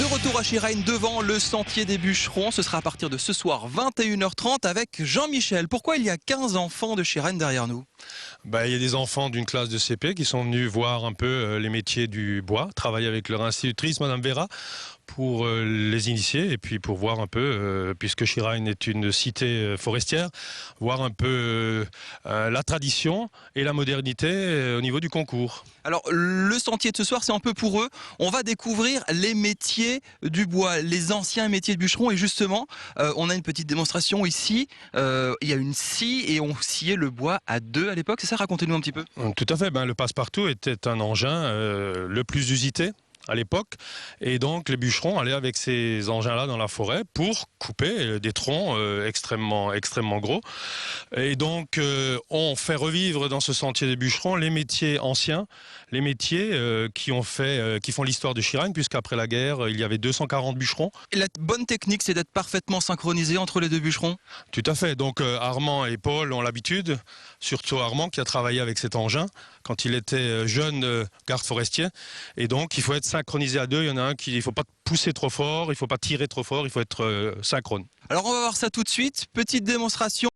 De retour à Chiragne devant le sentier des bûcherons. Ce sera à partir de ce soir 21h30 avec Jean-Michel. Pourquoi il y a 15 enfants de Chiragne derrière nous? Il y a des enfants d'une classe de CP qui sont venus voir un peu les métiers du bois, travailler avec leur institutrice, Madame Vera, pour les initier et puis pour voir un peu, puisque Chiragne est une cité forestière, voir un peu la tradition et la modernité au niveau du concours. Alors le sentier de ce soir c'est un peu pour eux. On va découvrir les métiers du bois, les anciens métiers de bûcheron et justement on a une petite démonstration ici. Il y a une scie et on sciait le bois à deux à l'époque, c'est ça? Racontez-nous un petit peu. Tout à fait, le passe-partout était un engin le plus usité à l'époque, et donc les bûcherons allaient avec ces engins-là dans la forêt pour couper des troncs extrêmement gros. Et donc on fait revivre dans ce sentier des bûcherons les métiers anciens, les métiers qui font l'histoire de Chiragne, puisqu'après la guerre, il y avait 240 bûcherons. Et la bonne technique c'est d'être parfaitement synchronisé entre les deux bûcherons. Tout à fait, donc Armand et Paul ont l'habitude, surtout Armand qui a travaillé avec cet engin quand il était jeune garde forestier, et donc il faut être synchronisé à deux. Il y en a un il ne faut pas pousser trop fort, il ne faut pas tirer trop fort, il faut être synchrone. Alors on va voir ça tout de suite, petite démonstration.